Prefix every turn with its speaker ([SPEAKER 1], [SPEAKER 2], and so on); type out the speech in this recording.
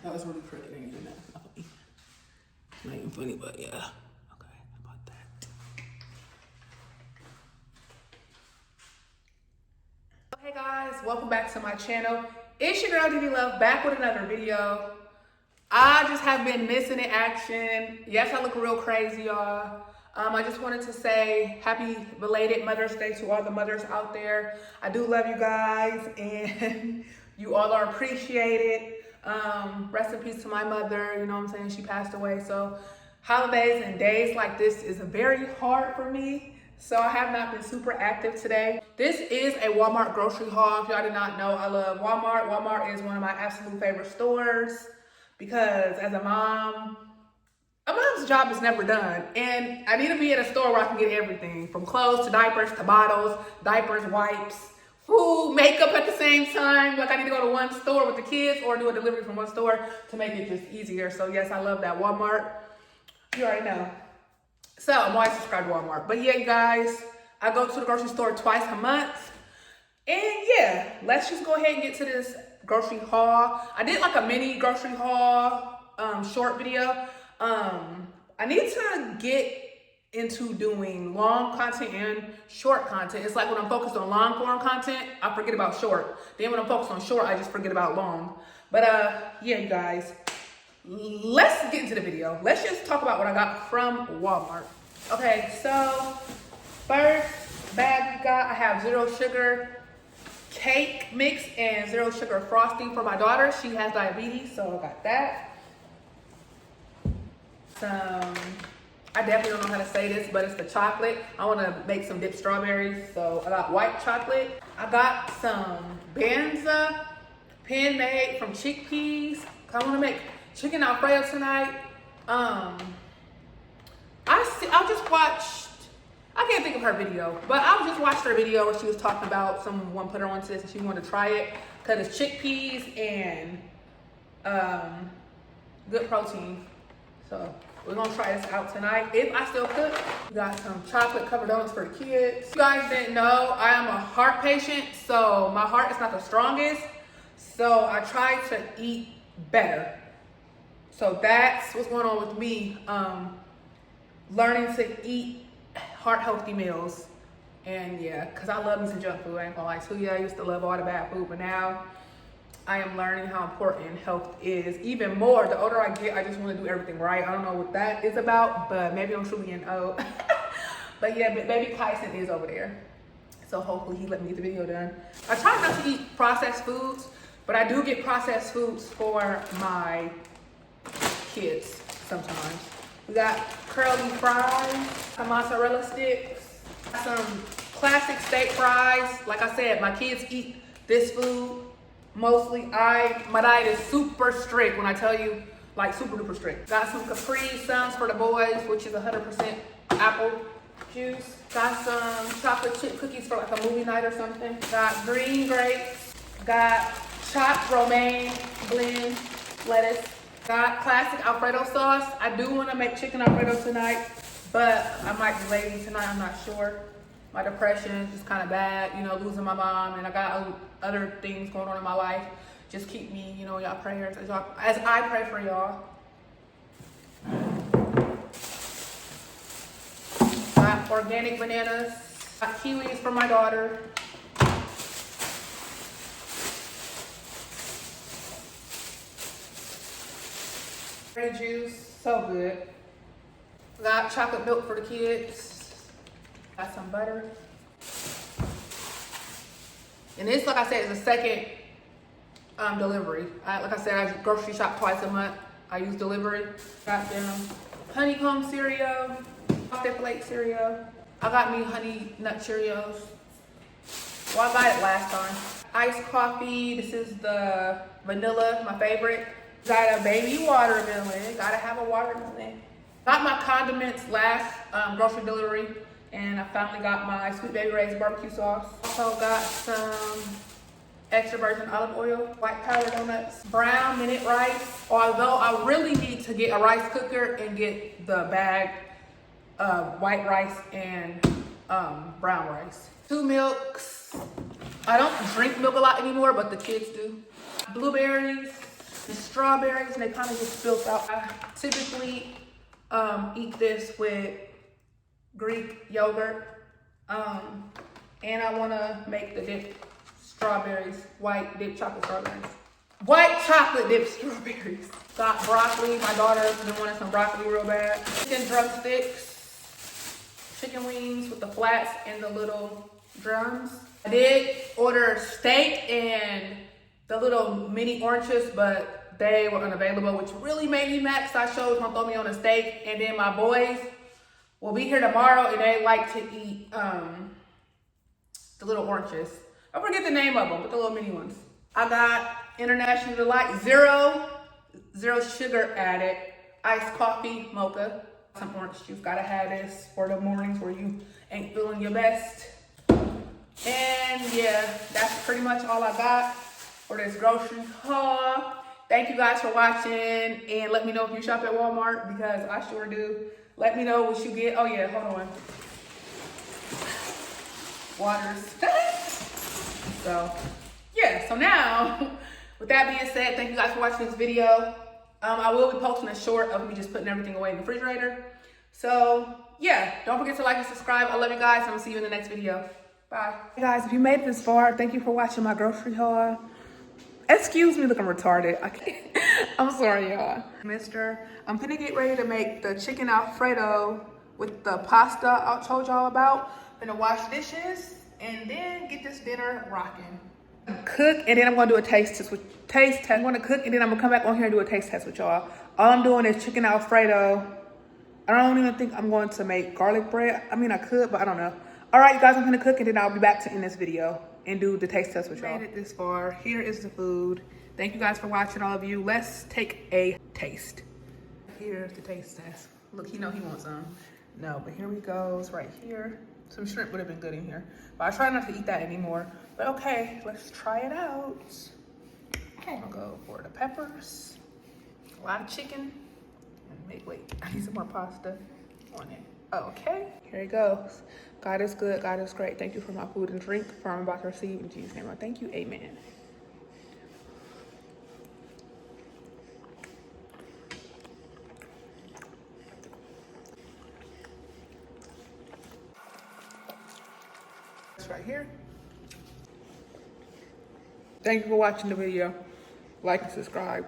[SPEAKER 1] That was really pretty. It ain't even that funny. It's not even funny, but yeah. Okay, how about that? Hey guys, welcome back to my channel. It's your girl DD Love back with another video. I just have been missing in action. Yes, I look real crazy, y'all. I just wanted to say happy belated Mother's Day to all the mothers out there. I do love you guys and you all are appreciated. Rest in peace to my mother, you know what I'm saying? She passed away. So holidays and days like this is very hard for me. So I have not been super active today. This is a Walmart grocery haul. If y'all did not know, I love Walmart. Walmart is one of my absolute favorite stores because as a mom's job is never done. And I need to be at a store where I can get everything from clothes to diapers to bottles, diapers, wipes, food, makeup at the same time. Like I need to go to one store with the kids or do a delivery from one store to make it just easier. So yes, I love that Walmart. You already know. So I'm always subscribed to Walmart. But yeah, you guys, I go to the grocery store twice a month. And yeah, let's just go ahead and get to this grocery haul. I did like a mini grocery haul short video. I need to get into doing long content and short content. It's like when I'm focused on long form content, I forget about short. Then when I'm focused on short, I just forget about long. But yeah, you guys, let's get into the video. Let's just talk about what I got from Walmart. Okay, so first bag we got, I have 0 sugar cake mix and 0 sugar frosting for my daughter. She has diabetes, so I got that. I definitely don't know how to say this, but it's the chocolate. I want to make some dipped strawberries, so I got white chocolate. I got some Banza pan made from chickpeas. I want to make chicken Alfredo tonight. I just watched, I can't think of her video, but I just watched her video where she was talking about someone put her onto this and she wanted to try it because it's chickpeas and good protein. So we're gonna try this out tonight if I still cook. We got some chocolate covered donuts for the kids. If you guys didn't know, I am a heart patient, so my heart is not the strongest. So I try to eat better. So that's what's going on with me. Learning to eat heart healthy meals. And yeah, cause I love me some junk food. I ain't gonna lie to you. I used to love all the bad food, but now I am learning how important health is even more. The older I get, I just want to do everything right. I don't know what that is about, but maybe I'm truly getting old. But yeah, baby Tyson is over there. So hopefully he let me get the video done. I try not to eat processed foods, but I do get processed foods for my kids sometimes. We got curly fries, some mozzarella sticks, some classic steak fries. Like I said, my kids eat this food. Mostly, my diet is super strict when I tell you, like super duper strict. Got some Capri Suns for the boys, which is 100% apple juice. Got some chocolate chip cookies for like a movie night or something. Got green grapes. Got chopped romaine blend lettuce. Got classic Alfredo sauce. I do want to make chicken Alfredo tonight, but I might be lazy tonight, I'm not sure. My depression is just kind of bad, you know, losing my mom, and I got other things going on in my life. Just keep me, you know, y'all prayers as I pray for y'all. Got organic bananas. Got kiwis for my daughter. Berry juice, so good. Got chocolate milk for the kids. Got some butter. And this, like I said, is a second delivery. Like I said, I grocery shop twice a month. I use delivery. Got them honeycomb cereal, chocolate flake cereal. I got me honey nut Cheerios. Well, I got it last time. Iced coffee. This is the vanilla, my favorite. Got a baby watermelon. Gotta have a watermelon. Got my condiments last grocery delivery. And I finally got my Sweet Baby Ray's barbecue sauce. Also got some extra virgin olive oil, white powder donuts, brown minute rice. Although I really need to get a rice cooker and get the bag of white rice and brown rice. 2 milks. I don't drink milk a lot anymore, but the kids do. Blueberries, the strawberries, and they kind of get spilled out. I typically eat this with Greek yogurt. And I wanna make the dip strawberries, white dip chocolate strawberries. White chocolate dip strawberries. Got broccoli. My daughter's been wanting some broccoli real bad. Chicken drumsticks, chicken wings with the flats and the little drums. I did order steak and the little mini oranges, but they were unavailable, which really made me mad because I showed gonna throw me on a steak. And then my boys will be here tomorrow and they like to eat the little oranges. I forget the name of them, but the little mini ones. I got International Delight, zero sugar added, iced coffee, mocha, some orange juice. Gotta have this for the mornings where you ain't feeling your best. And yeah, that's pretty much all I got for this grocery haul. Thank you guys for watching, and let me know if you shop at Walmart, because I sure do. Let me know what you get. Oh yeah, hold on. Waters. So yeah, so now with that being said, thank you guys for watching this video. I will be posting a short of me just putting everything away in the refrigerator. So yeah, don't forget to like and subscribe. I love you guys, and I'll see you in the next video. Bye. Hey guys, if you made it this far, thank you for watching my grocery haul. Excuse me looking retarded. I can't. I'm sorry, y'all. I'm gonna get ready to make the chicken Alfredo with the pasta I told y'all about. Gonna wash dishes and then get this dinner rocking. Cook, and then I'm gonna do a taste test. I'm gonna cook, and then I'm gonna come back on here and do a taste test with y'all. All I'm doing is chicken Alfredo. I don't even think I'm going to make garlic bread. I mean, I could, but I don't know. All right, you guys, I'm gonna cook, and then I'll be back to end this video and do the taste test with y'all. Made it this far. Here is the food. Thank you guys for watching, all of you. Let's take a taste. Here's the taste test. Look, you know he wants some. No, but here we go. It's right here. Some shrimp would have been good in here, but I try not to eat that anymore. But okay, let's try it out. Okay, I'll go for the peppers. A lot of chicken. And wait, I need some more pasta on it. Okay, here it goes. God is good, God is great. Thank you for my food and drink, for I'm about to receive. In Jesus' name, I thank you, amen. It's right here. Thank you for watching the video. Like and subscribe.